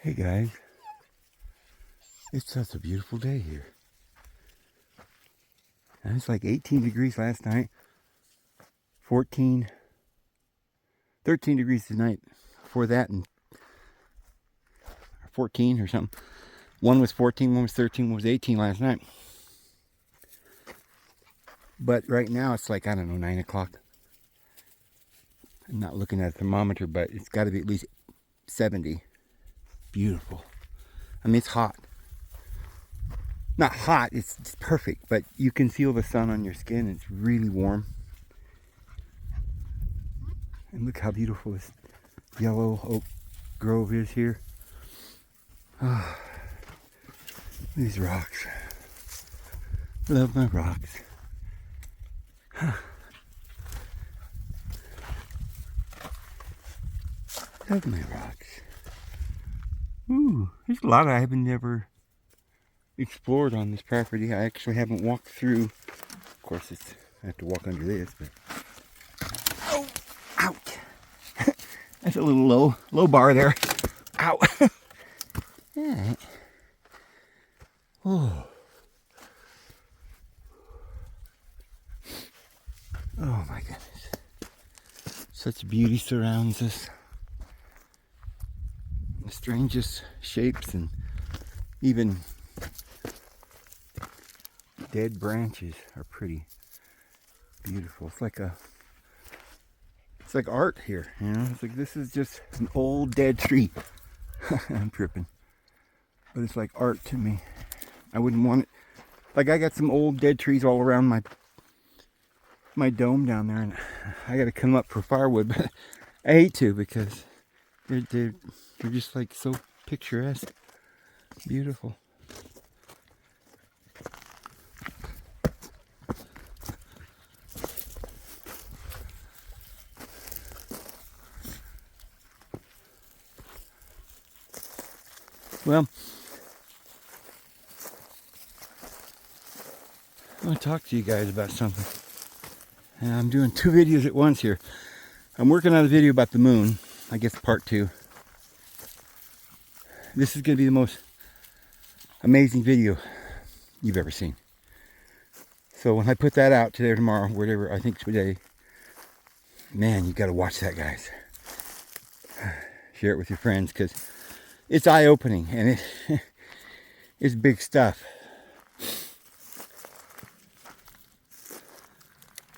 Hey guys, it's such a beautiful day here. And it's like 18 degrees last night, 14, 13 degrees tonight. Before that, and 14 or something. One was 14, one was 13, one was 18 last night. But right now it's like, I don't know, 9 o'clock. I'm not looking at a thermometer, but it's got to be at least 70. Beautiful. I mean, it's hot. Not hot, it's perfect, but you can feel the sun on your skin. It's really warm. And look how beautiful this yellow oak grove is here. Oh, these rocks. Love my rocks. Love my rocks. Ooh, there's a lot I haven't never explored on this property. I actually haven't walked through. Of course, I have to walk under this, but oh, ouch! That's a little low bar there. Ow! Yeah. Oh. Oh my goodness! Such beauty surrounds us. The strangest shapes and even dead branches are pretty beautiful. It's like art here, you know. It's like this is just an old dead tree. I'm tripping, but it's like art to me. I wouldn't want it. Like I got some old dead trees all around my dome down there, and I got to come up for firewood, but I hate to because they're just like so picturesque, beautiful. Well, I want to talk to you guys about something. And I'm doing 2 videos at once here. I'm working on a video about the moon. I guess part 2. This is going to be the most amazing video you've ever seen. So when I put that out today or tomorrow, whatever, I think today, man, you got to watch that, guys. Share it with your friends because it's eye-opening and it's big stuff.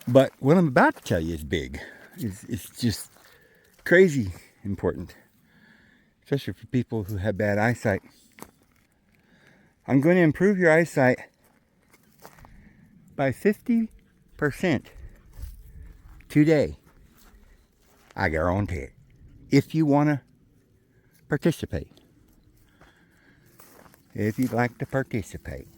But what I'm about to tell you is big. It's just crazy important, especially for people who have bad eyesight. I'm going to improve your eyesight by 50% today. I guarantee it. If you want to participate. If you'd like to participate.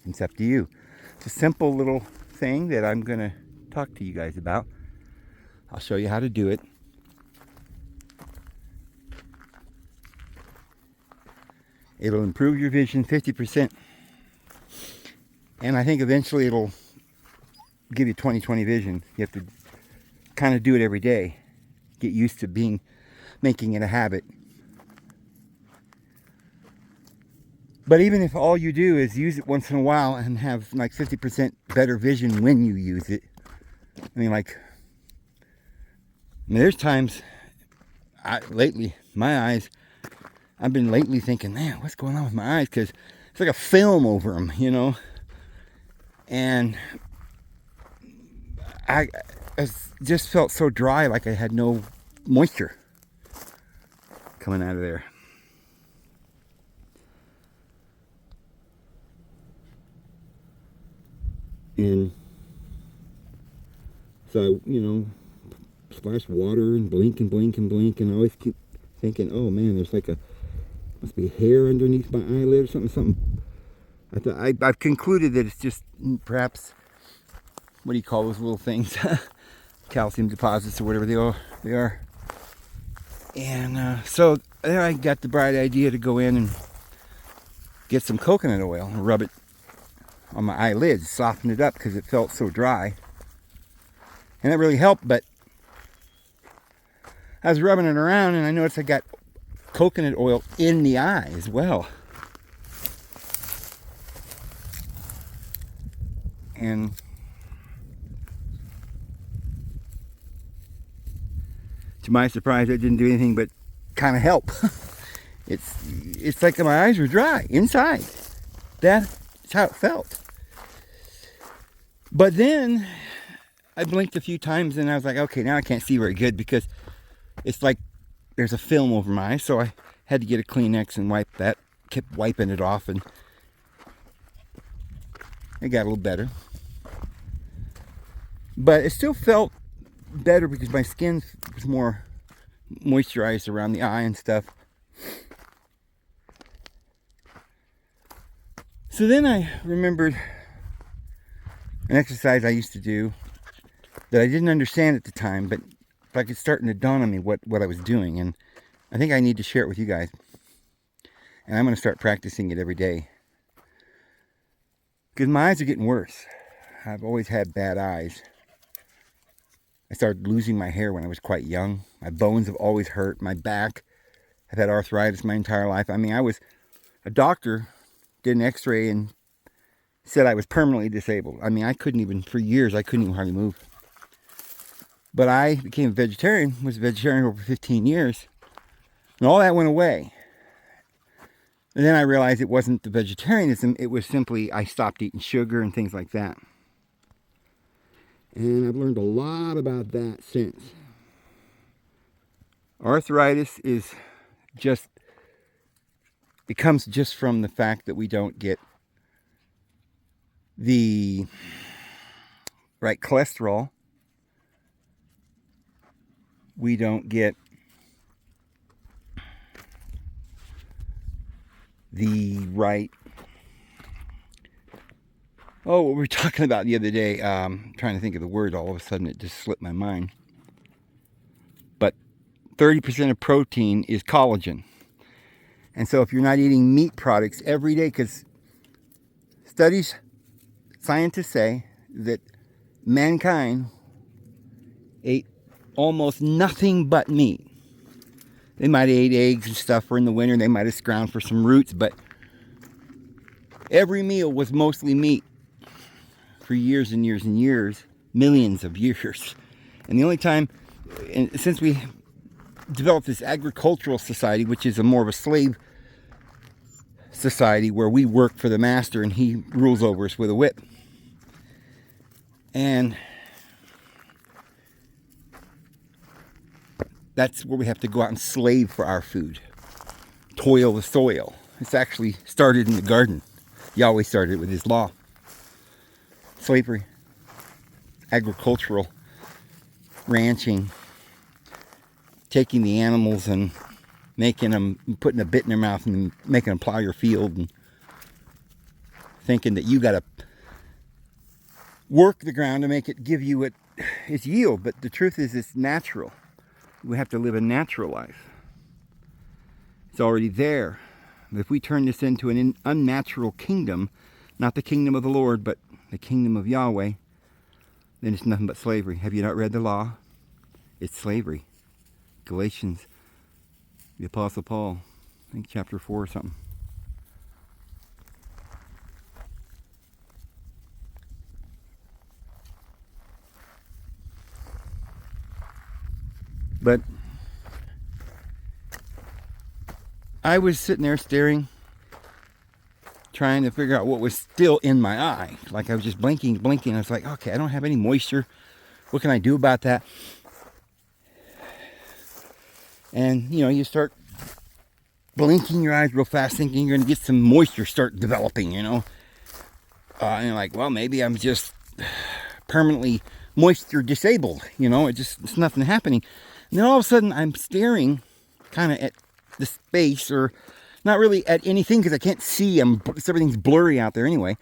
It's up to you. It's a simple little thing that I'm going to talk to you guys about. I'll show you how to do it. It'll improve your vision 50%. And I think eventually it'll give you 20/20 vision. You have to kind of do it every day. Get used to making it a habit. But even if all you do is use it once in a while and have like 50% better vision when you use it. I mean, there's times lately, my eyes, I've been lately thinking, man, what's going on with my eyes? Because it's like a film over them, you know? And I just felt so dry, like I had no moisture coming out of there. And so I, splash water and blink and blink and blink, and I always keep thinking, oh man, there's like must be hair underneath my eyelid or something. I've concluded that it's just perhaps, what do you call those little things? Calcium deposits or whatever they are. And so there I got the bright idea to go in and get some coconut oil and rub it on my eyelids, soften it up because it felt so dry. And that really helped, but I was rubbing it around and I noticed I got coconut oil in the eye as well. And to my surprise, it didn't do anything but kind of help. It's like my eyes were dry inside. That's how it felt. But then I blinked a few times and I was like, okay, now I can't see very good because it's like there's a film over my eyes. So I had to get a Kleenex and wipe that. Kept wiping it off and it got a little better. But it still felt better because my skin was more moisturized around the eye and stuff. So then I remembered an exercise I used to do that I didn't understand at the time, but like it's starting to dawn on me what I was doing, and I think I need to share it with you guys. And I'm going to start practicing it every day. Because my eyes are getting worse. I've always had bad eyes. I started losing my hair when I was quite young. My bones have always hurt. My back. I've had arthritis my entire life. I mean, a doctor did an x-ray and said I was permanently disabled. I mean, for years, I couldn't even hardly move. But I became a vegetarian, was a vegetarian over 15 years, and all that went away. And then I realized it wasn't the vegetarianism, it was simply I stopped eating sugar and things like that. And I've learned a lot about that since. Arthritis it comes just from the fact that we don't get the right cholesterol. We don't get the right... Oh, what we were talking about the other day, trying to think of the word, all of a sudden it just slipped my mind. But 30% of protein is collagen. And so if you're not eating meat products every day, because scientists say that mankind ate almost nothing but meat. They might have ate eggs and stuff, or in the winter they might have scrounged for some roots, but every meal was mostly meat for years and years and years, millions of years. And the only time, since we developed this agricultural society, which is more of a slave society where we work for the master and he rules over us with a whip. And that's where we have to go out and slave for our food. Toil the soil. It's actually started in the garden. Yahweh started it with his law. Slavery. Agricultural. Ranching. Taking the animals and putting a bit in their mouth and making them plow your field, and thinking that you got to work the ground to make it give you its yield. But the truth is, it's natural. We have to live a natural life. It's already there. But if we turn this into an unnatural kingdom, not the kingdom of the Lord, but the kingdom of Yahweh, then it's nothing but slavery. Have you not read the law? It's slavery. Galatians, the Apostle Paul, I think chapter 4 or something. But I was sitting there staring, trying to figure out what was still in my eye. Like I was just blinking. I was like, okay, I don't have any moisture. What can I do about that? And, you start blinking your eyes real fast, thinking you're going to get some moisture start developing, and you're like, well, maybe I'm just permanently moisture disabled, it's nothing happening. And then all of a sudden I'm staring kind of at the space, or not really at anything because I can't see. Everything's blurry out there anyway,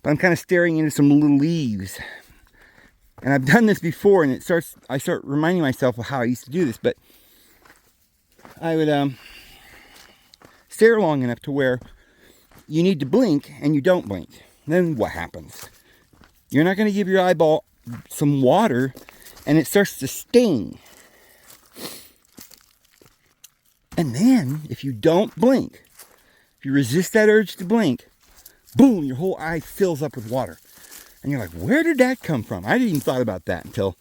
but I'm kind of staring into some little leaves. And I've done this before, and I start reminding myself of how I used to do this, but I would stare long enough to where you need to blink and you don't blink. Then what happens? You're not going to give your eyeball some water and it starts to sting. And then, if you don't blink, if you resist that urge to blink, boom, your whole eye fills up with water. And you're like, where did that come from? I didn't even thought about that until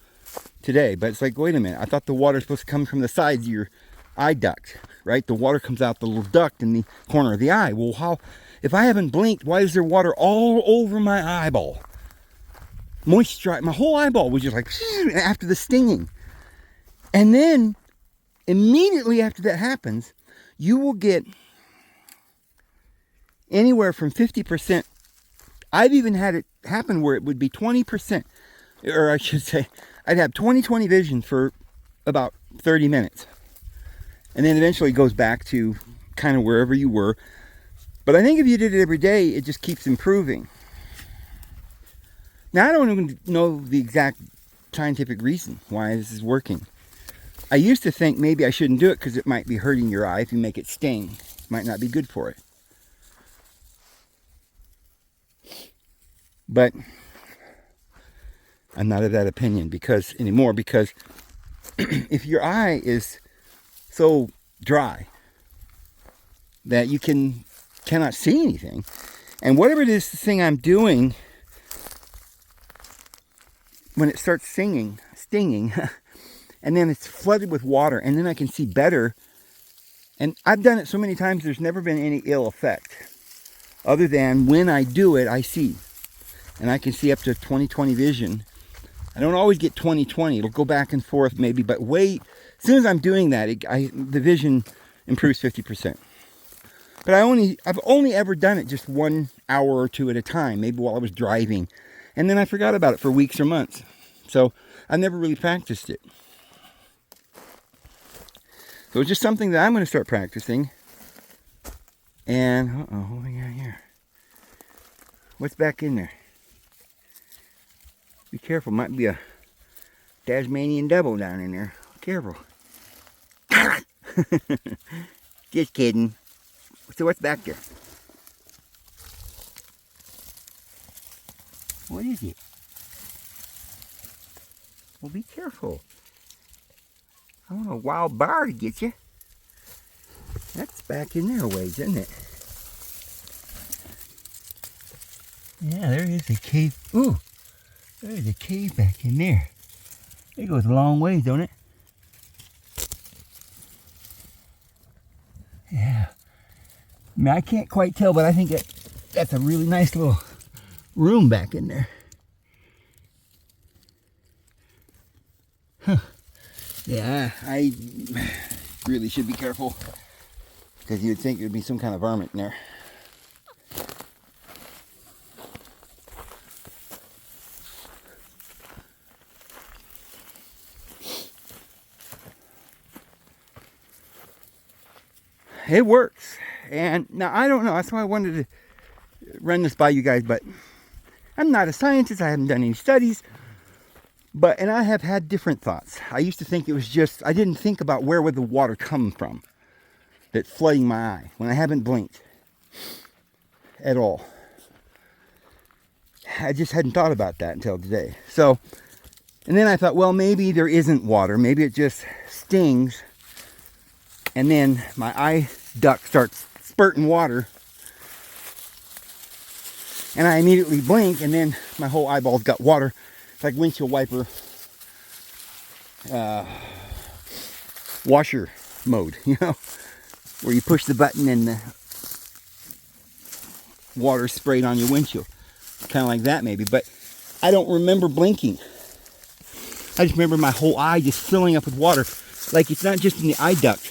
today. But it's like, wait a minute. I thought the water's supposed to come from the sides of your eye duct, right? The water comes out the little duct in the corner of the eye. Well, how, if I haven't blinked, why is there water all over my eyeball? Moisturize, my whole eyeball was just like, after the stinging. And then, immediately after that happens, you will get anywhere from 50%. I've even had it happen where it would be 20%, or I should say, I'd have 20/20 vision for about 30 minutes. And then eventually it goes back to kind of wherever you were. But I think if you did it every day, it just keeps improving. Now, I don't even know the exact scientific reason why this is working. I used to think maybe I shouldn't do it because it might be hurting your eye if you make it sting. It might not be good for it. But I'm not of that opinion anymore because if your eye is so dry that you cannot see anything, and whatever it is, the thing I'm doing, when it starts stinging, and then it's flooded with water, and then I can see better. And I've done it so many times, there's never been any ill effect. Other than when I do it, I see. And I can see up to 20/20 vision. I don't always get 20/20. It'll go back and forth maybe, but as soon as I'm doing that, the vision improves 50%. But I've only ever done it just 1 hour or two at a time, maybe while I was driving. And then I forgot about it for weeks or months. So I never really practiced it. So it's just something that I'm going to start practicing. And, what we got here? What's back in there? Be careful, might be a Tasmanian devil down in there. Careful. Just kidding. So what's back there? What is it? Well, be careful. I want a wild bar to get you. That's back in there a ways, isn't it? Yeah, there is a cave. Ooh, there's a cave back in there. It goes a long ways, don't it? Yeah. I mean, I can't quite tell, but I think that's a really nice little room back in there. Huh. Yeah, I really should be careful because you'd think there'd be some kind of varmint in there. It works. And now I don't know, that's why I wanted to run this by you guys, but I'm not a scientist, I haven't done any studies, and I have had different thoughts. I used to think it was I didn't think about where would the water come from that's flooding my eye when I haven't blinked at all. I just hadn't thought about that until today. So, and then I thought, well, maybe there isn't water, maybe it just stings, and then my eye duct starts spurting water, and I immediately blink, and then my whole eyeball's got water. It's like windshield wiper washer mode, where you push the button and the water sprayed on your windshield. Kind of like that maybe, but I don't remember blinking. I just remember my whole eye just filling up with water. Like it's not just in the eye duct,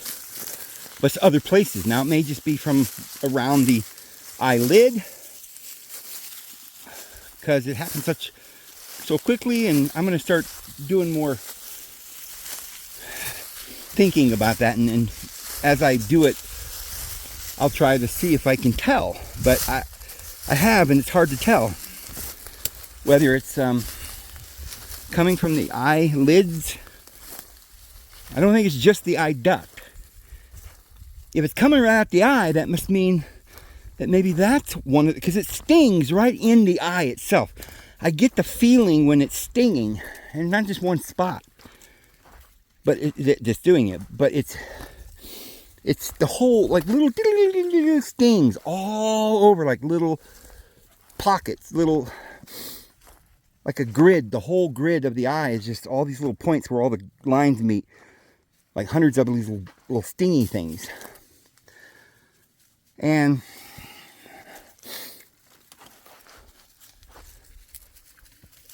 but it's other places. Now it may just be from around the eyelid, because it happens so quickly, and I'm going to start doing more thinking about that, and as I do it, I'll try to see if I can tell. But I have, and it's hard to tell whether it's coming from the eyelids. I don't think it's just the eye duct. If it's coming right out the eye, that must mean that maybe that's one of, because it stings right in the eye itself. I get the feeling when it's stinging, and not just one spot, but just doing it. But It's the whole, like little stings all over, like little pockets, little, like a grid. The whole grid of the eye is just all these little points where all the lines meet, like hundreds of these little stingy things. And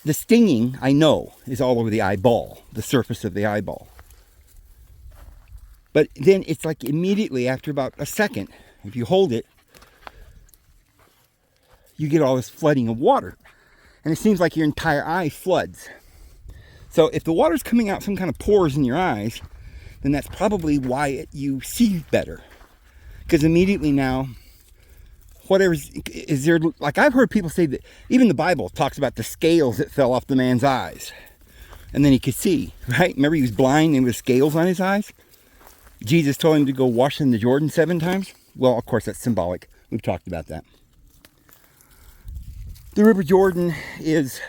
the stinging, I know, is all over the eyeball, the surface of the eyeball. But then it's like immediately after about a second, if you hold it, you get all this flooding of water. And it seems like your entire eye floods. So if the water's coming out some kind of pores in your eyes, then that's probably why you see better. Because immediately now, whatever is there, like I've heard people say that even the Bible talks about the scales that fell off the man's eyes. And then he could see, right? Remember he was blind and with scales on his eyes? Jesus told him to go wash in the Jordan 7 times. Well, of course, that's symbolic. We've talked about that. The River Jordan is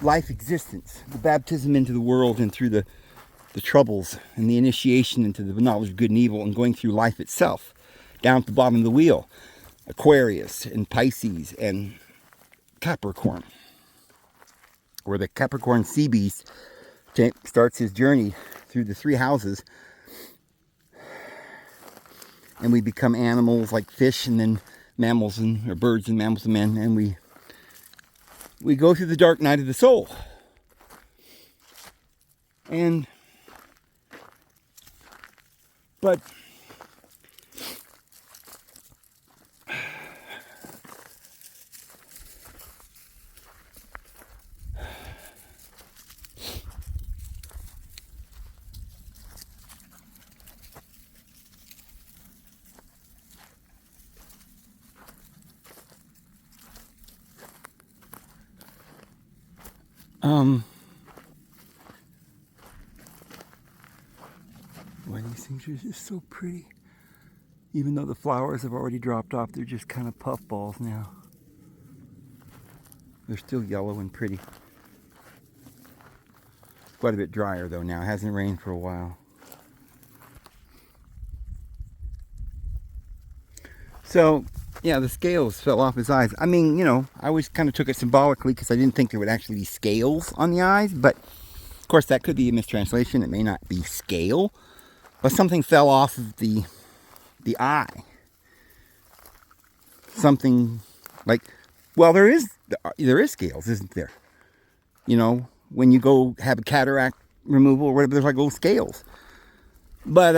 life existence, the baptism into the world and through the troubles and the initiation into the knowledge of good and evil and going through life itself, down at the bottom of the wheel. Aquarius and Pisces and Capricorn, where the Capricorn sea beast starts his journey through the 3 houses. And we become animals like fish, and then mammals or birds and mammals and men, and we go through the dark night of the soul. But Boy, these things are just so pretty. Even though the flowers have already dropped off, they're just kind of puffballs now. They're still yellow and pretty. Quite a bit drier though now. It hasn't rained for a while. So, yeah, the scales fell off his eyes. I mean, you know, I always kind of took it symbolically because I didn't think there would actually be scales on the eyes. But, of course, that could be a mistranslation. It may not be scale. But something fell off of the eye. Something like, well, there is scales, isn't there? You know, when you go have a cataract removal or whatever, there's like little scales. But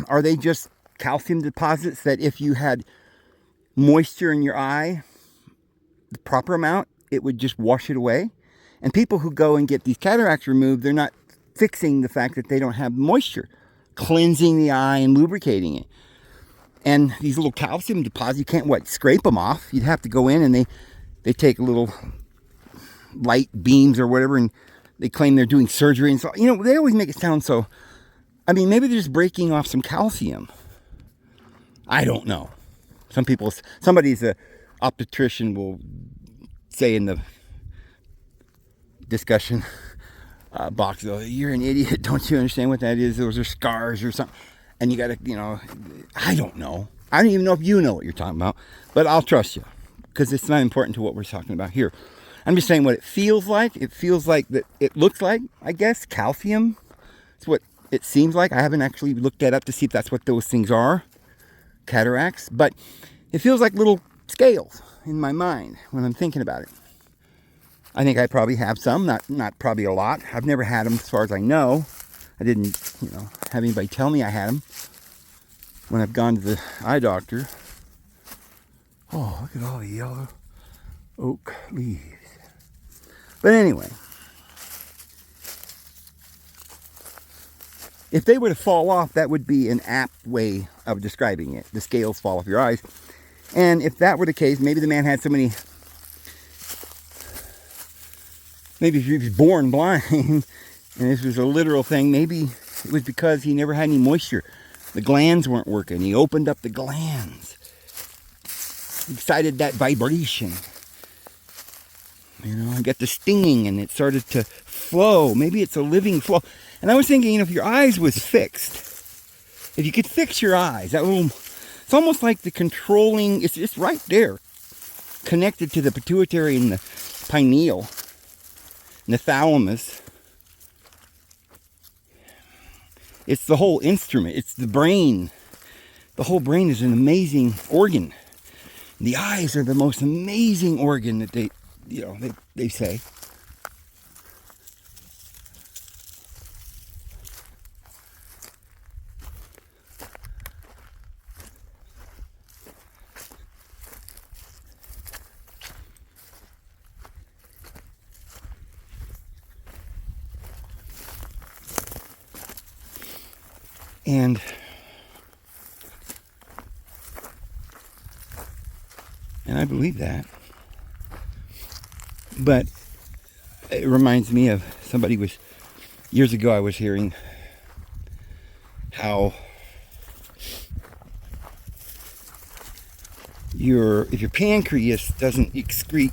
are they just calcium deposits that if you had moisture in your eye, the proper amount, it would just wash it away? And people who go and get these cataracts removed, they're not fixing the fact that they don't have moisture, cleansing the eye and lubricating it. And these little calcium deposits, you can't, scrape them off. You'd have to go in and they take little light beams or whatever, and they claim they're doing surgery. And so, you know, they always make it sound so, I mean, maybe they're just breaking off some calcium. I don't know. Somebody's a obstetrician will say in the discussion box, oh, you're an idiot, don't you understand what that is? Those are scars or something. And you gotta, you know, I don't know. I don't even know if you know what you're talking about, but I'll trust you because it's not important to what we're talking about here. I'm just saying what it feels like. It feels like that. It looks like, I guess, calcium. It's what it seems like. I haven't actually looked that up to see if that's what those things are, cataracts, but it feels like little scales in my mind when I'm thinking about it. I think I probably have some, not probably a lot. I've never had them as far as I know. I didn't, you know, have anybody tell me I had them when I've gone to the eye doctor. Oh, look at all the yellow oak leaves. But anyway, if they were to fall off, that would be an apt way of describing it. The scales fall off your eyes. And if that were the case, maybe the man had so many, maybe if he was born blind, and this was a literal thing, maybe it was because he never had any moisture. The glands weren't working. He opened up the glands. He excited that vibration. You know, and got the stinging, and it started to flow. Maybe it's a living flow. And I was thinking, you know, if your eyes was fixed, if you could fix your eyes, that little, it's almost like the controlling, it's right there, connected to the pituitary and the pineal and the thalamus. It's the whole instrument. It's the brain. The whole brain is an amazing organ. The eyes are the most amazing organ that they say. And I believe that. But it reminds me of years ago I was hearing how if your pancreas doesn't excrete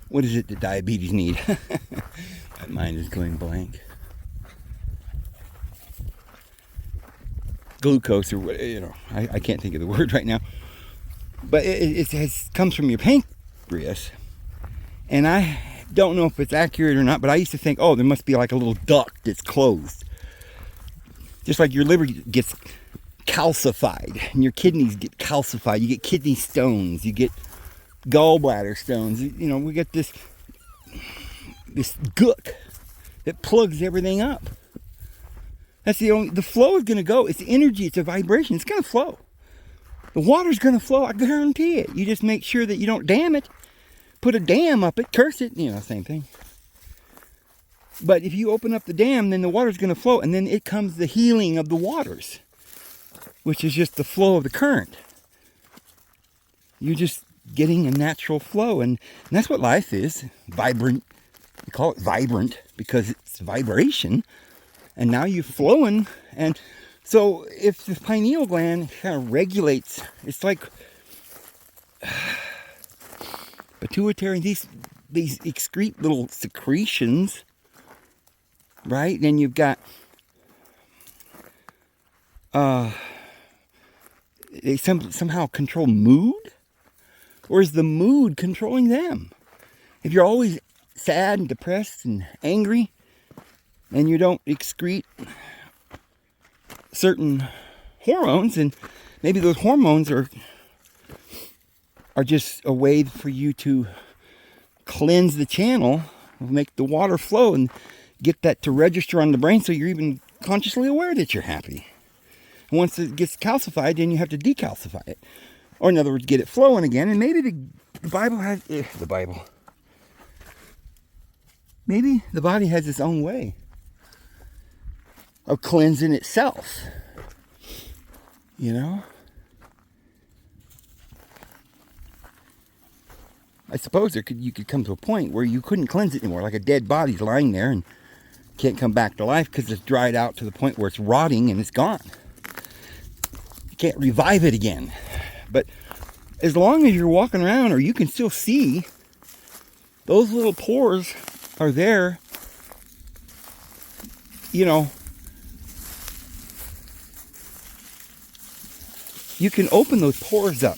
what is it that diabetes need? My mind is going blank. Glucose, or what, I can't think of the word right now. But it comes from your pancreas. And I don't know if it's accurate or not, but I used to think, oh, there must be like a little duct that's closed. Just like your liver gets calcified and your kidneys get calcified. You get kidney stones, you get gallbladder stones. We get this gook that plugs everything up. That's the flow is going to go. It's energy, it's a vibration, it's going to flow. The water's going to flow, I guarantee it. You just make sure that you don't dam it. Put a dam up it, curse it, same thing. But if you open up the dam, then the water's going to flow, and then it comes the healing of the waters, which is just the flow of the current. You're just getting a natural flow, and that's what life is. Vibrant. We call it vibrant because it's vibration. And now you're flowing. And so if the pineal gland kind of regulates, it's like pituitary, these excrete little secretions, right? Then you've got they somehow control mood, or is the mood controlling them? If you're always sad and depressed and angry, and you don't excrete certain hormones, and maybe those hormones are just a way for you to cleanse the channel, make the water flow, and get that to register on the brain so you're even consciously aware that you're happy. And once it gets calcified, then you have to decalcify it. Or in other words, get it flowing again. And maybe the Bible has... Maybe the body has its own way of cleansing itself. I suppose you could come to a point where you couldn't cleanse it anymore, like a dead body's lying there and can't come back to life because it's dried out to the point where it's rotting and it's gone. You can't revive it again. But as long as you're walking around, or you can still see, those little pores are there. You can open those pores up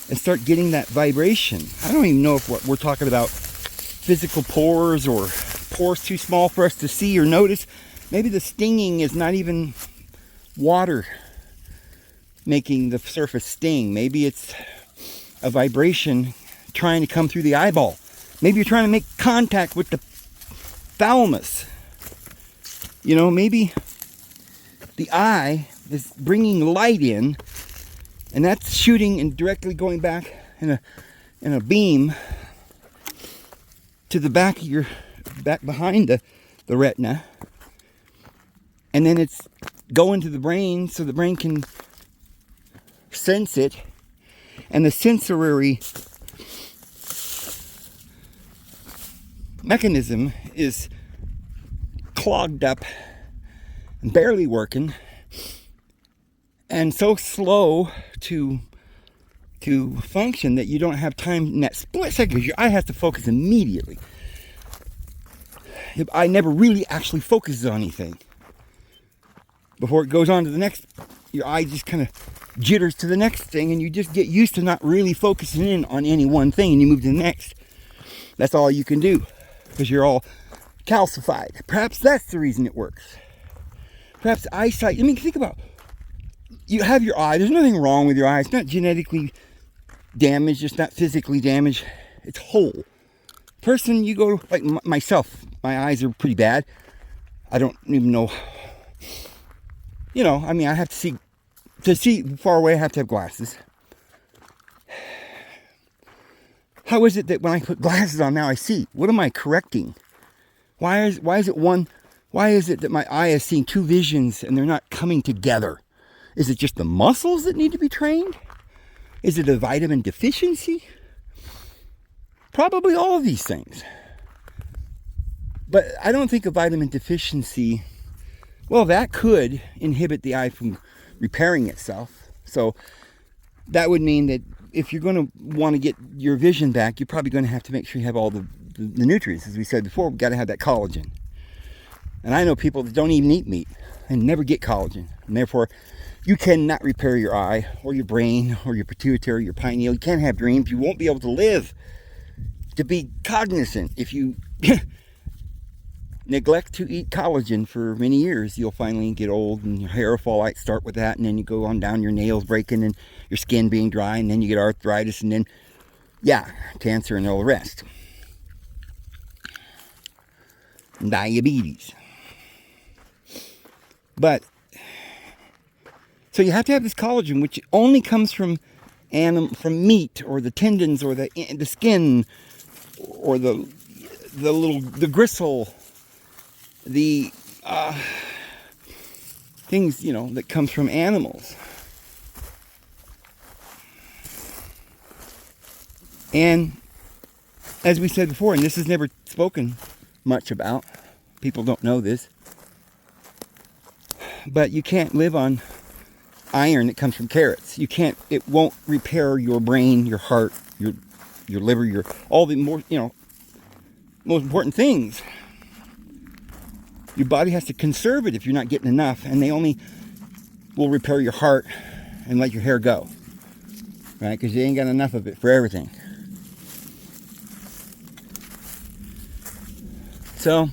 and start getting that vibration. I don't even know if what we're talking about physical pores or pores too small for us to see or notice. Maybe the stinging is not even water making the surface sting. Maybe it's a vibration trying to come through the eyeball. Maybe you're trying to make contact with the thalamus. Maybe the eye is bringing light in, and that's shooting and directly going back in a beam to the back behind the retina, and then it's going to the brain so the brain can sense it, and the sensory mechanism is clogged up and barely working, and so slow to function that you don't have time in that split second. Your eye has to focus immediately. the eye never really actually focuses on anything. Before it goes on to the next, your eye just kind of jitters to the next thing, and you just get used to not really focusing in on any one thing, and you move to the next. That's all you can do, because you're all calcified. Perhaps that's the reason it works. Perhaps eyesight, I mean, think about, you have your eye, there's nothing wrong with your eye. It's not genetically damaged, it's not physically damaged, it's whole. Person, you go, like myself, my eyes are pretty bad. I don't even know, you know, I mean, I have to see far away, I have to have glasses. How is it that when I put glasses on now I see? What am I correcting? Why is it that my eye is seeing two visions and they're not coming together? Is it just the muscles that need to be trained? Is it a vitamin deficiency? Probably all of these things. But I don't think a vitamin deficiency, well, that could inhibit the eye from repairing itself. So that would mean that if you're going to want to get your vision back, you're probably going to have to make sure you have all the nutrients. As we said before, we've got to have that collagen. And I know people that don't even eat meat and never get collagen. And therefore, you cannot repair your eye or your brain or your pituitary, your pineal. You can't have dreams. You won't be able to live, to be cognizant. If you neglect to eat collagen for many years, you'll finally get old and your hair will fall out. Start with that, and then you go on down, your nails breaking and your skin being dry, and then you get arthritis, and then, yeah, cancer and all the rest. Diabetes. But so you have to have this collagen, which only comes from meat, or the tendons, or the skin, or the gristle, the things, you know, that comes from animals. And as we said before, and this is never spoken much about, people don't know this, but you can't live on iron that comes from carrots. You can't, it won't repair your brain, your heart, your liver, your, all the more, you know, most important things. Your body has to conserve it if you're not getting enough, and they only will repair your heart and let your hair go, right? Because you ain't got enough of it for everything. So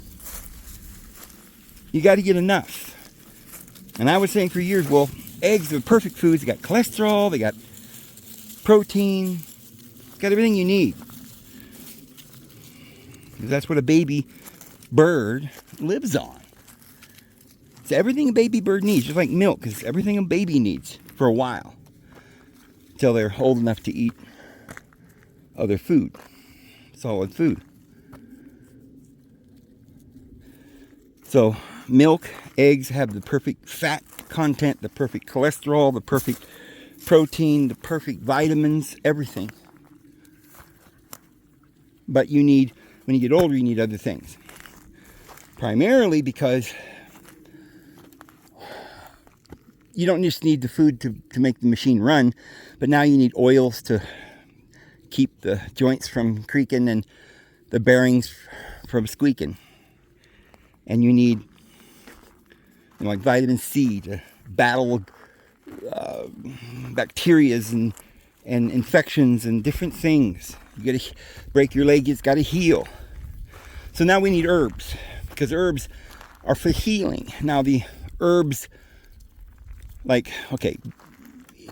you got to get enough. And I was saying for years, well, eggs are perfect foods. They got cholesterol, they got protein, got everything you need. Because that's what a baby bird lives on. It's everything a baby bird needs, just like milk is everything a baby needs for a while, until they're old enough to eat other food, solid food. So milk, eggs have the perfect fat content, the perfect cholesterol, the perfect protein, the perfect vitamins, everything. But you need, when you get older, you need other things. Primarily because you don't just need the food to make the machine run, but now you need oils to keep the joints from creaking and the bearings from squeaking. And you need, you know, like vitamin C to battle bacterias and infections and different things. You got to break your leg, it's got to heal. So now we need herbs, because herbs are for healing. Now the herbs, like, okay,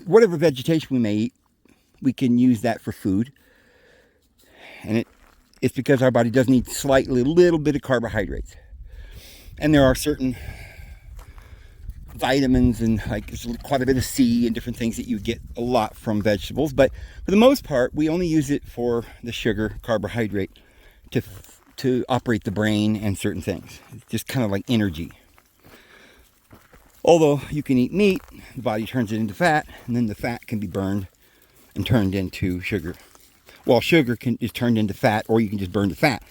whatever vegetation we may eat, we can use that for food. And it's because our body does need slightly, a little bit of carbohydrates. And there are certain vitamins and like quite a bit of C and different things that you get a lot from vegetables. But for the most part, we only use it for the sugar, carbohydrate, to operate the brain and certain things. It's just kind of like energy. Although you can eat meat, the body turns it into fat, and then the fat can be burned and turned into sugar. Well, sugar is turned into fat, or you can just burn the fat.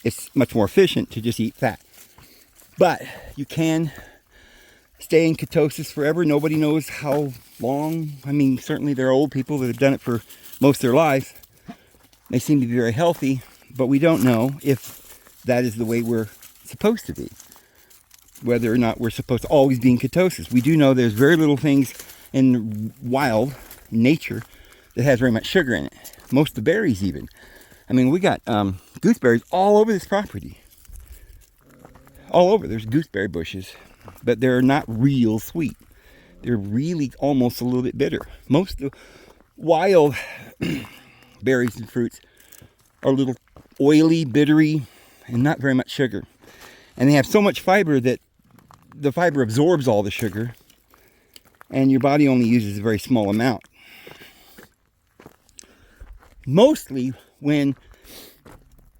It's much more efficient to just eat fat. But you can stay in ketosis forever. Nobody knows how long. I mean, certainly there are old people that have done it for most of their life. They seem to be very healthy, but we don't know if that is the way we're supposed to be. Whether or not we're supposed to always be in ketosis. We do know there's very little things in wild nature that has very much sugar in it. Most of the berries even. I mean, we got gooseberries all over this property. All over. There's gooseberry bushes. But they're not real sweet. They're really almost a little bit bitter. Most of the wild berries and fruits are a little oily, bittery, and not very much sugar. And they have so much fiber that the fiber absorbs all the sugar, and your body only uses a very small amount. Mostly when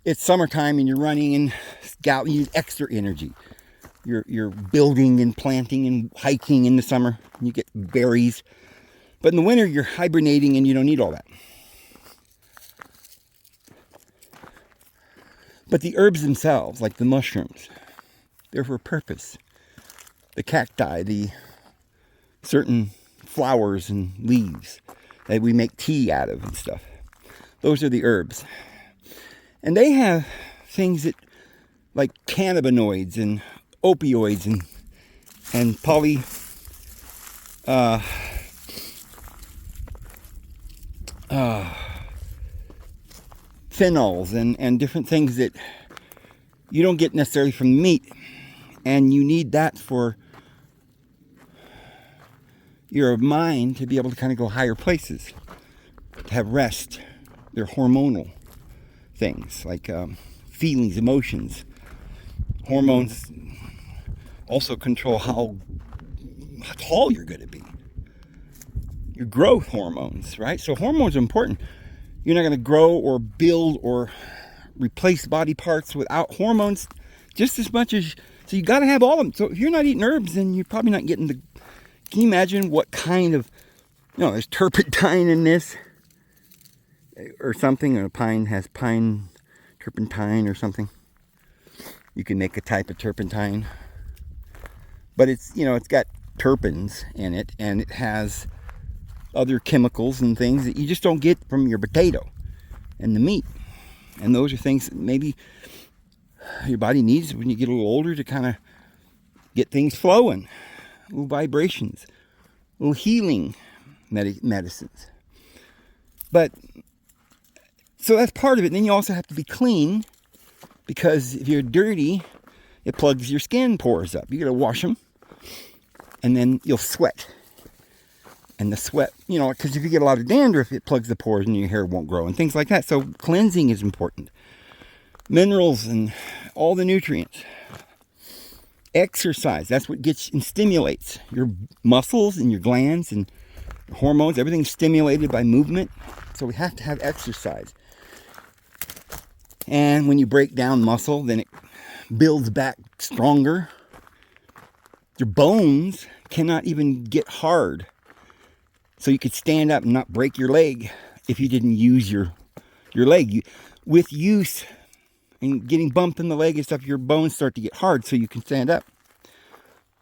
it's summertime and you're running and you use extra energy. You're building and planting and hiking in the summer, and you get berries. But in the winter, you're hibernating and you don't need all that. But the herbs themselves, like the mushrooms, they're for a purpose. The cacti, the certain flowers and leaves that we make tea out of and stuff. Those are the herbs. And they have things that, like cannabinoids and opioids and phenols and different things that you don't get necessarily from meat. And you need that for your mind to be able to kind of go higher places, to have rest. They're hormonal things like feelings, emotions. Hormones also control how tall you're going to be. Your growth hormones, right? So hormones are important. You're not going to grow or build or replace body parts without hormones just as much as... So you got to have all of them. So if you're not eating herbs, then you're probably not getting the... Can you imagine what kind of... there's turpentine in this. Or something. A pine has pine turpentine or something. You can make a type of turpentine. But it's, it's got terpenes in it. And it has other chemicals and things that you just don't get from your potato and the meat. And those are things that maybe your body needs when you get a little older to kind of get things flowing. Little vibrations. Little healing medicines. But, so that's part of it. And then you also have to be clean. Because if you're dirty, it plugs your skin pores up. You got to wash them. And then you'll sweat. And the sweat, because if you get a lot of dandruff, it plugs the pores and your hair won't grow and things like that. So cleansing is important. Minerals and all the nutrients. Exercise, that's what gets and stimulates your muscles and your glands and hormones. Everything's stimulated by movement. So we have to have exercise. And when you break down muscle, then it builds back stronger. Your bones cannot even get hard. So you could stand up and not break your leg if you didn't use your leg. With use and getting bumped in the leg and stuff, your bones start to get hard so you can stand up.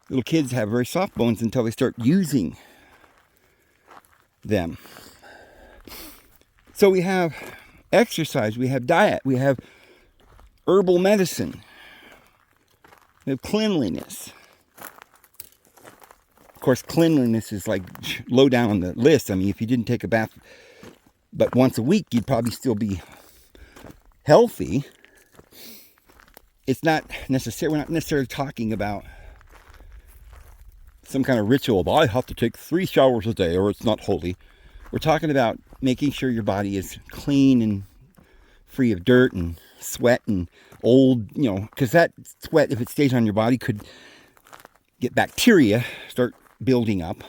Little kids have very soft bones until they start using them. So we have exercise, we have diet, we have herbal medicine, we have cleanliness. Of course, cleanliness is like low down on the list. I mean, if you didn't take a bath but once a week, you'd probably still be healthy. It's not necessary. We're not necessarily talking about some kind of ritual. Well, I have to take 3 showers a day or it's not holy. We're talking about making sure your body is clean and free of dirt and sweat and old, because that sweat, if it stays on your body, could get bacteria, start building up.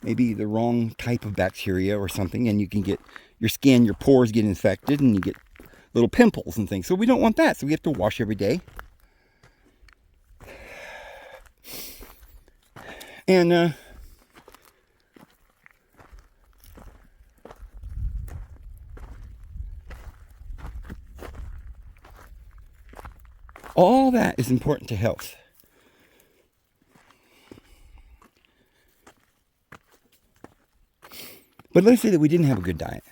Maybe the wrong type of bacteria or something, and you can get your skin, your pores get infected, and you get little pimples and things. So we don't want that. So we have to wash every day. And all that is important to health. But let's say that we didn't have a good diet.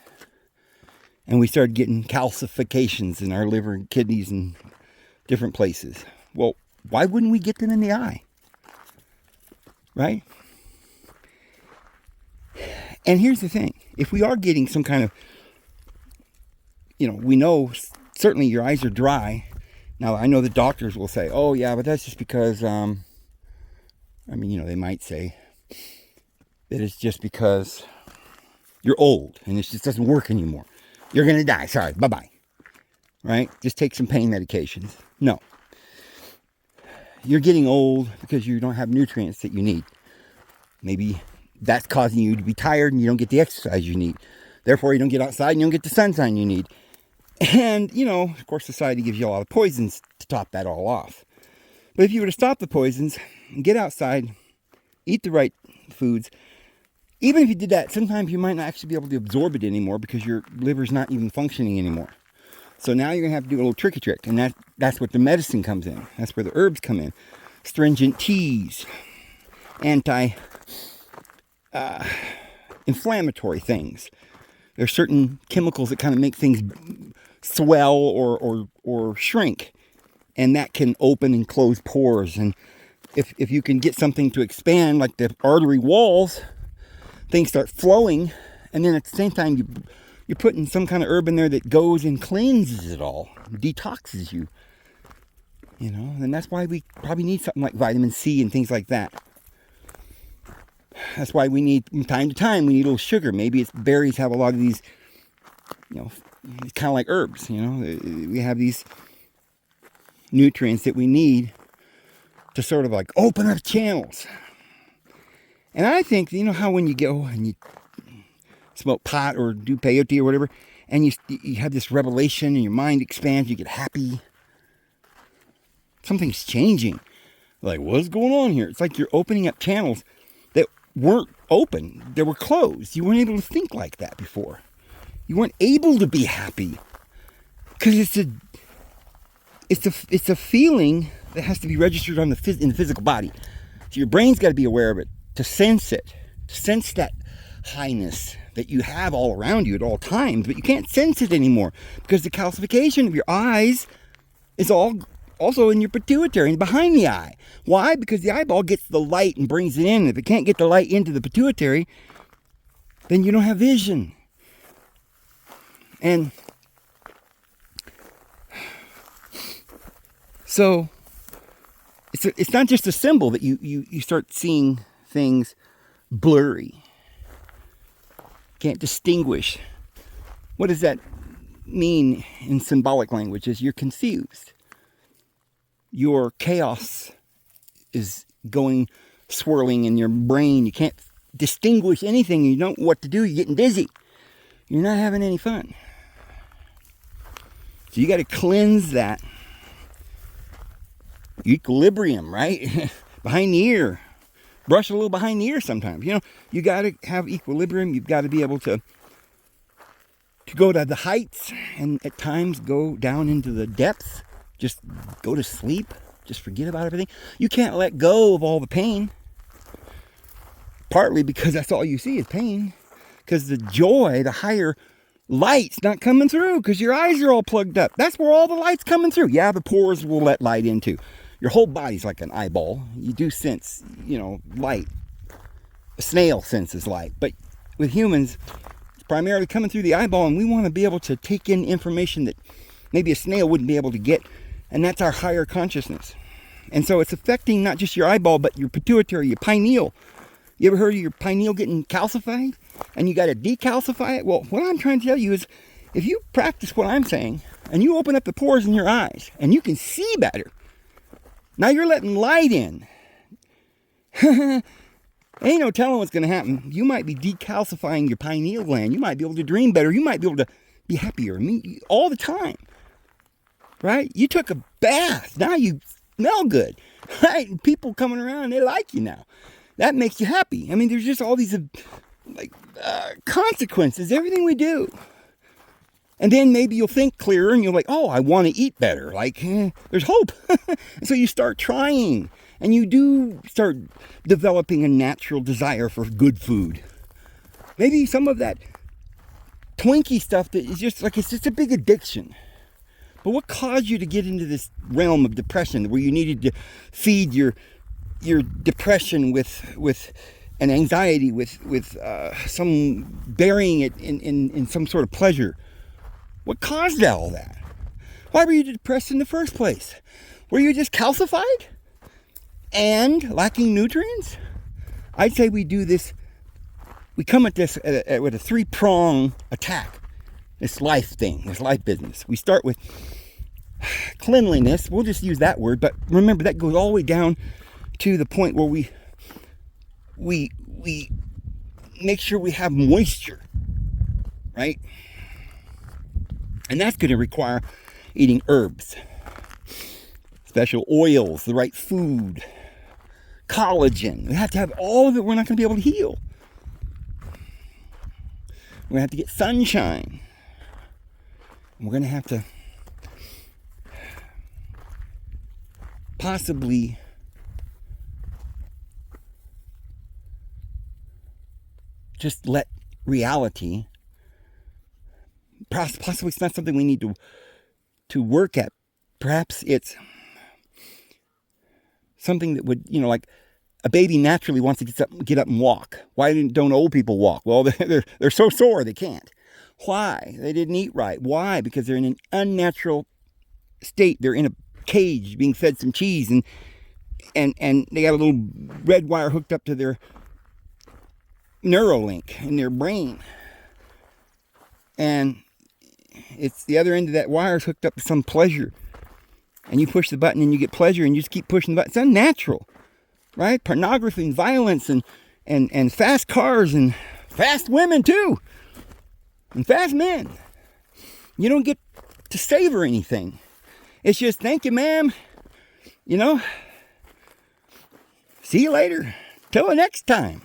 And we started getting calcifications in our liver and kidneys and different places. Well, why wouldn't we get them in the eye? Right? And here's the thing. If we are getting some kind of, we know certainly your eyes are dry. Now, I know the doctors will say, oh, yeah, but that's just because, they might say that it's just because you're old and it just doesn't work anymore. You're going to die. Sorry. Bye-bye. Right? Just take some pain medications. No. You're getting old because you don't have nutrients that you need. Maybe that's causing you to be tired and you don't get the exercise you need. Therefore, you don't get outside and you don't get the sunshine you need. And, of course, society gives you a lot of poisons to top that all off. But if you were to stop the poisons, get outside, eat the right foods, even if you did that, sometimes you might not actually be able to absorb it anymore because your liver's not even functioning anymore. So now you're going to have to do a little tricky trick, and that's what the medicine comes in. That's where the herbs come in. Stringent teas, anti-inflammatory things. There's certain chemicals that kind of make things swell or shrink, and that can open and close pores. And if you can get something to expand, like the artery walls, things start flowing, and then at the same time you're putting some kind of herb in there that goes and cleanses it all, detoxes you. And that's why we probably need something like vitamin C and things like that. That's why we need, from time to time, we need a little sugar. Maybe it's berries have a lot of these, it's kind of like herbs, We have these nutrients that we need to sort of like open up channels. And I think, how when you go and you smoke pot or do peyote or whatever, and you have this revelation and your mind expands, you get happy. Something's changing. Like, what's going on here? It's like you're opening up channels that weren't open. They were closed. You weren't able to think like that before. You weren't able to be happy. Because it's a feeling that has to be registered in the physical body. So your brain's got to be aware of it, to sense it, to sense that highness that you have all around you at all times, but you can't sense it anymore because the calcification of your eyes is all also in your pituitary and behind the eye. Why? Because the eyeball gets the light and brings it in. If it can't get the light into the pituitary, then you don't have vision. And so it's not just a symbol that you start seeing things blurry. Can't distinguish. What does that mean in symbolic language? Is you're confused. Your chaos is going swirling in your brain. You can't distinguish anything. You don't know what to do. You're getting dizzy. You're not having any fun. So you got to cleanse that equilibrium, right? Behind the ear. Brush a little behind the ear sometimes. You got to have equilibrium. You've got to be able to go to the heights and at times go down into the depths. Just go to sleep. Just forget about everything. You can't let go of all the pain. Partly because that's all you see is pain. Because the joy, the higher light's not coming through because your eyes are all plugged up. That's where all the light's coming through. Yeah, the pores will let light into. Your whole body's like an eyeball. You do sense, light. A snail senses light. But with humans, it's primarily coming through the eyeball, and we want to be able to take in information that maybe a snail wouldn't be able to get. And that's our higher consciousness. And so it's affecting not just your eyeball, but your pituitary, your pineal. You ever heard of your pineal getting calcified? And you got to decalcify it? Well, what I'm trying to tell you is, if you practice what I'm saying, and you open up the pores in your eyes, and you can see better, now you're letting light in. Ain't no telling what's going to happen. You might be decalcifying your pineal gland. You might be able to dream better. You might be able to be happier. All the time. Right? You took a bath. Now you smell good. Right? And people coming around, they like you now. That makes you happy. There's just all these consequences. Everything we do. And then maybe you'll think clearer and you're like, oh, I want to eat better. There's hope. And so you start trying. And you do start developing a natural desire for good food. Maybe some of that Twinkie stuff that is just it's just a big addiction. But what caused you to get into this realm of depression where you needed to feed your depression with an anxiety, with some burying it in some sort of pleasure? What caused all that? Why were you depressed in the first place? Were you just calcified and lacking nutrients? I'd say we do this. We come at this with a three-prong attack. This life thing, this life business. We start with cleanliness. We'll just use that word, but remember that goes all the way down to the point where we make sure we have moisture, right? And that's going to require eating herbs, special oils, the right food, collagen. We have to have all of it. We're not going to be able to heal. We're going to have to get sunshine. We're going to have to possibly just let reality, possibly it's not something we need to work at. Perhaps it's something that would, like a baby naturally wants to get up and walk. Why don't old people walk? Well, they're so sore they can't. Why? They didn't eat right. Why? Because they're in an unnatural state. They're in a cage being fed some cheese, and they got a little red wire hooked up to their Neuralink in their brain. And it's the other end of that wire is hooked up to some pleasure. And you push the button and you get pleasure, and you just keep pushing the button. It's unnatural, right? Pornography and violence and fast cars and fast women too. And fast men. You don't get to savor anything. It's just, thank you, ma'am. See you later. Till the next time.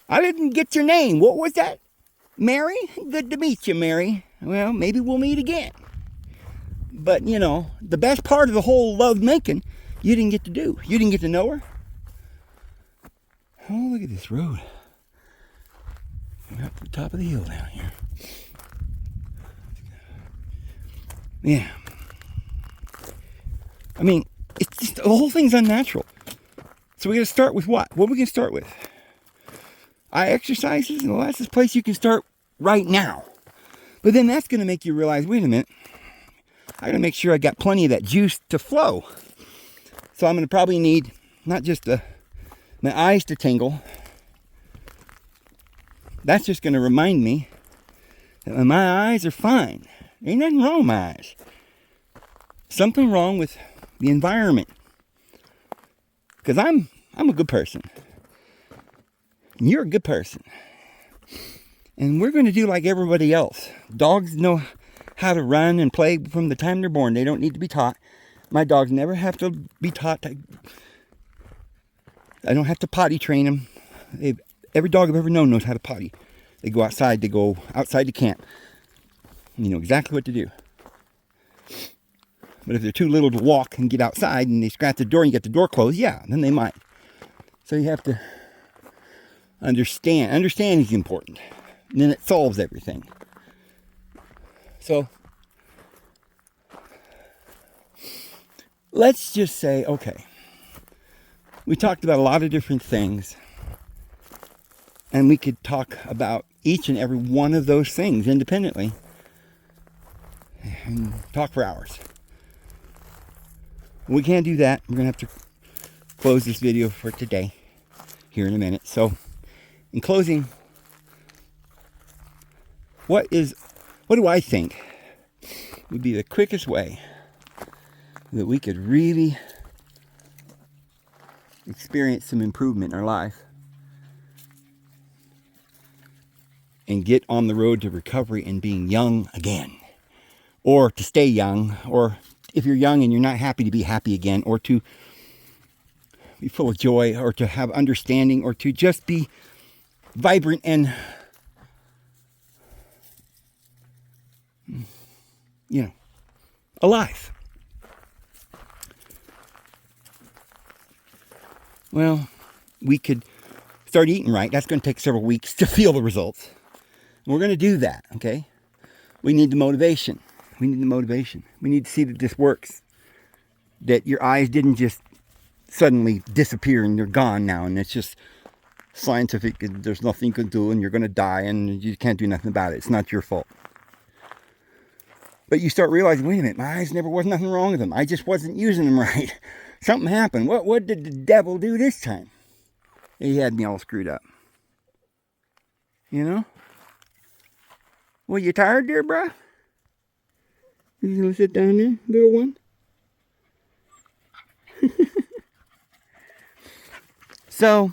I didn't get your name. What was that? Mary? Good to meet you, Mary. Well, maybe we'll meet again. But, the best part of the whole love making, you didn't get to do. You didn't get to know her. Oh, look at this road. We're up to the top of the hill down here. Yeah. I mean, it's just, the whole thing's unnatural. So we got to start with what? What are we going to start with? Eye exercises? Well, that's this place you can start right now. But then that's going to make you realize, wait a minute, I got to make sure I got plenty of that juice to flow. So I'm going to probably need not just my eyes to tingle. That's just going to remind me that my eyes are fine. There ain't nothing wrong with my eyes. Something wrong with the environment. Because I'm a good person. And you're a good person. And we're going to do like everybody else. Dogs know how to run and play from the time they're born. They don't need to be taught. My dogs never have to be taught. I don't have to potty train them. Every dog I've ever known knows how to potty. They go outside. They go outside to camp. You know exactly what to do. But if they're too little to walk and get outside and they scratch the door and you get the door closed, yeah, then they might. So you have to understand. Understanding is important. And then it solves everything. So let's just say, okay, we talked about a lot of different things, and we could talk about each and every one of those things independently and talk for hours. We can't do that. We're going to have to close this video for today here in a minute. So in closing, what do I think would be the quickest way that we could really experience some improvement in our life and get on the road to recovery and being young again, or to stay young, or if you're young and you're not happy, to be happy again, or to be full of joy, or to have understanding, or to just be vibrant and, alive. Well, we could start eating right. That's going to take several weeks to feel the results. And we're going to do that, okay? We need the motivation. We need the motivation. We need to see that this works. That your eyes didn't just suddenly disappear and they're gone now, and it's just scientific and there's nothing you can do and you're going to die and you can't do nothing about it. It's not your fault. But you start realizing, wait a minute, my eyes never was nothing wrong with them. I just wasn't using them right. Something happened. What did the devil do this time? He had me all screwed up. You know? Well, you tired there, bruh? You gonna sit down there, little one? So,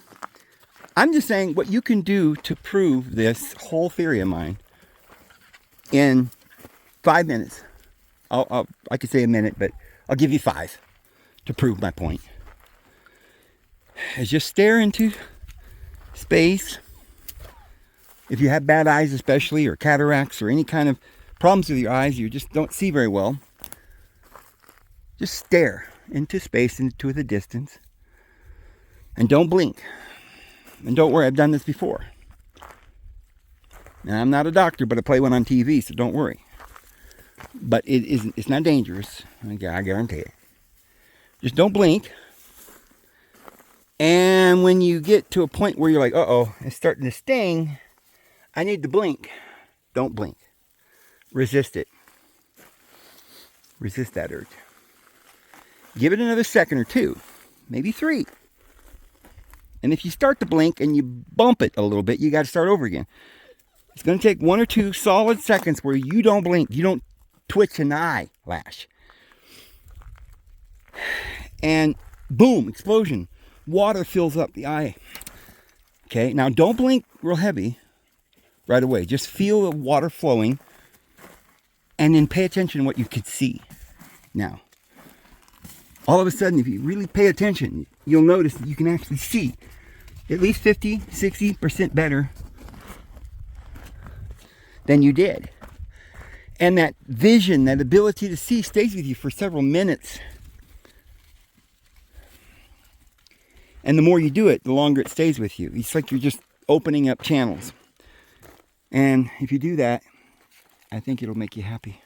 I'm just saying what you can do to prove this whole theory of mine in 5 minutes. I could say a minute, but I'll give you 5 to prove my point. Is just stare into space. If you have bad eyes especially, or cataracts, or any kind of problems with your eyes, you just don't see very well, just stare into space, into the distance, and don't blink. And don't worry, I've done this before. Now, I'm not a doctor, but I play one on TV, so don't worry. But it's not dangerous, I guarantee it. Just don't blink. And when you get to a point where you're like, uh-oh, it's starting to sting, I need to blink. Don't blink. Resist it. Resist that urge. Give it another second or 2, maybe 3. And if you start to blink and you bump it a little bit, you got to start over again. It's going to take 1 or 2 solid seconds where you don't blink, you don't twitch an eyelash. And boom, explosion. Water fills up the eye. Okay, now don't blink real heavy right away. Just feel the water flowing and then pay attention to what you could see. Now, all of a sudden, if you really pay attention, you'll notice that you can actually see at least 50, 60% better than you did. And that vision, that ability to see stays with you for several minutes. And the more you do it, the longer it stays with you. It's like you're just opening up channels. And if you do that, I think it'll make you happy.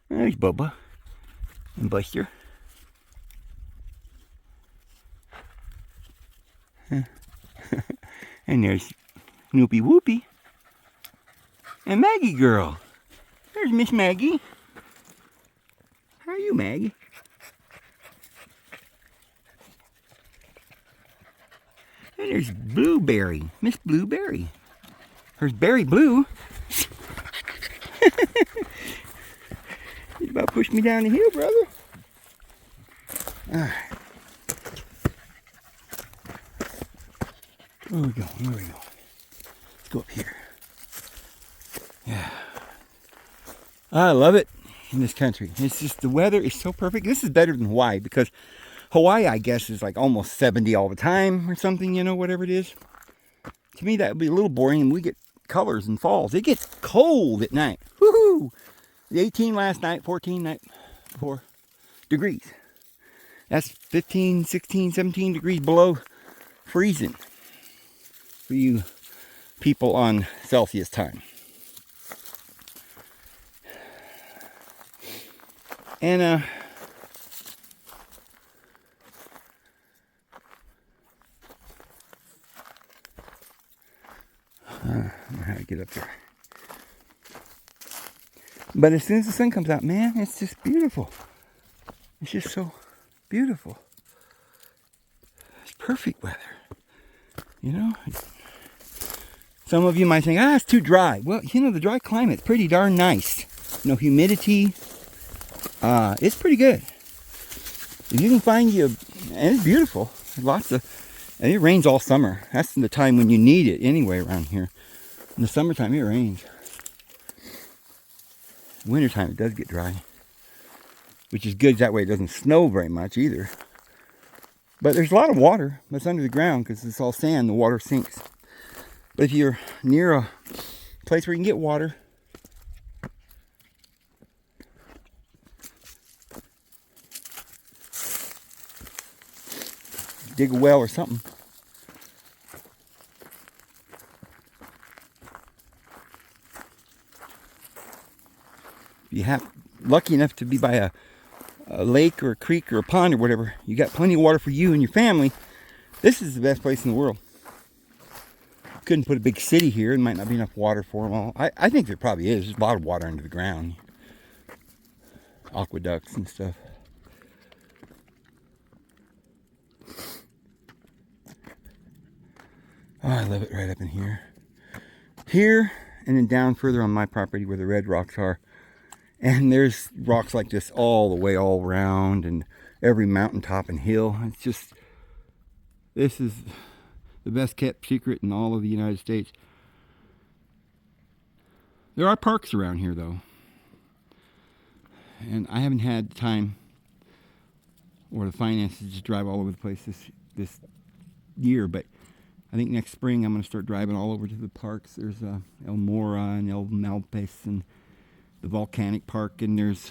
There's Bubba and Buster. And there's Snoopy Whoopy. And Maggie girl. There's Miss Maggie. How are you, Maggie? And there's Blueberry. Miss Blueberry. There's Berry Blue. You about pushed me down the hill, brother. Alright. Where are we going? Where are we going? Let's go up here. Yeah. I love it in this country. It's just, the weather is so perfect. This is better than Hawaii, because Hawaii, I guess, is like almost 70 all the time or something, you know, whatever it is. To me, that would be a little boring, and we get colors and falls. It gets cold at night. Woohoo! 18 last night, 14 night before degrees. That's 15, 16, 17 degrees below freezing for you people on Celsius time. And I don't know how to get up there. But as soon as the sun comes out, man, it's just beautiful. It's just so beautiful. It's perfect weather. You know? Some of you might think, it's too dry. Well, you know, the dry climate's pretty darn nice. No humidity. It's pretty good. If you can find you, and it's beautiful. Lots of, and it rains all summer. That's the time when you need it anyway around here. In the summertime, it rains. Wintertime, it does get dry, which is good. That way it doesn't snow very much either. But there's a lot of water that's under the ground because it's all sand. The water sinks. But if you're near a place where you can get water, dig a well or something, If you have lucky enough to be by a lake or a creek or a pond or whatever, you got plenty of water for you and your family. This is the best place in the world. Couldn't put a big city here. There might not be enough water for them all. I think there probably is. There's a lot of water under the ground. Aqueducts and stuff. Oh, I love it right up in here. Here, and then down further on my property where the red rocks are. And there's rocks like this all the way all around, and every mountaintop and hill. It's just, this is the best kept secret in all of the United States. There are parks around here though. And I haven't had the time or the finances to drive all over the place this year, but I think next spring I'm going to start driving all over to the parks. There's El Mora and El Malpais and the Volcanic Park, and there's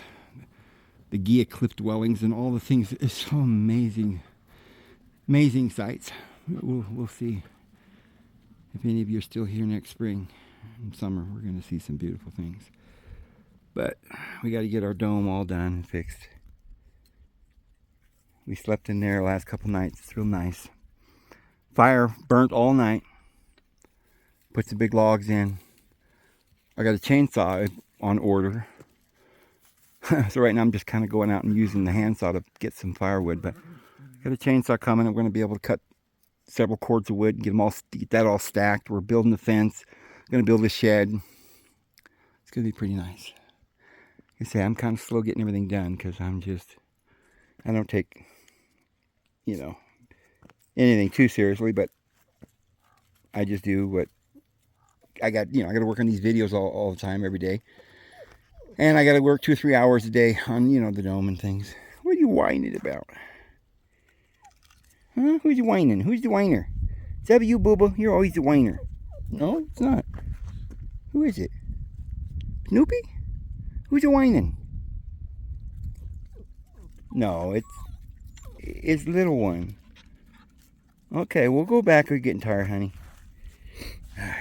the Gia Cliff Dwellings and all the things. It's so amazing, amazing sights. We'll see if any of you are still here next spring and summer. We're going to see some beautiful things. But we got to get our dome all done and fixed. We slept in there last couple nights. It's real nice. Fire burnt all night. Put some big logs in. I got a chainsaw on order. So right now I'm just kind of going out and using the handsaw to get some firewood. But I got a chainsaw coming. I'm going to be able to cut several cords of wood and get that all stacked. We're building the fence. Going to build a shed. It's going to be pretty nice. Like I say, I'm kind of slow getting everything done because I don't take, anything too seriously, but I just do what I got. I got to work on these videos all the time, every day. And I got to work 2 or 3 hours a day on, the dome and things. What are you whining about? Huh? Who's you whining? Who's the whiner? Is that you, Booba? You're always the whiner. No, it's not. Who is it? Snoopy? Who's the whining? No, it's little one. Okay, we'll go back. We're getting tired, honey. Alright.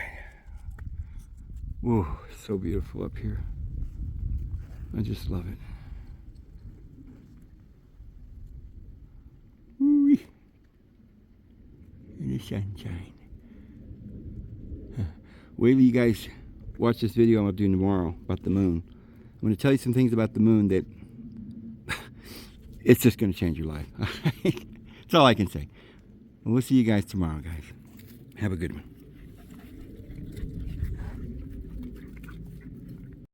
Whoa, so beautiful up here. I just love it. Woo-wee. In the sunshine. Wait till you guys watch this video I'm going to do tomorrow about the moon. I'm going to tell you some things about the moon that it's just going to change your life. That's all I can say. And we'll see you guys tomorrow, guys. Have a good one.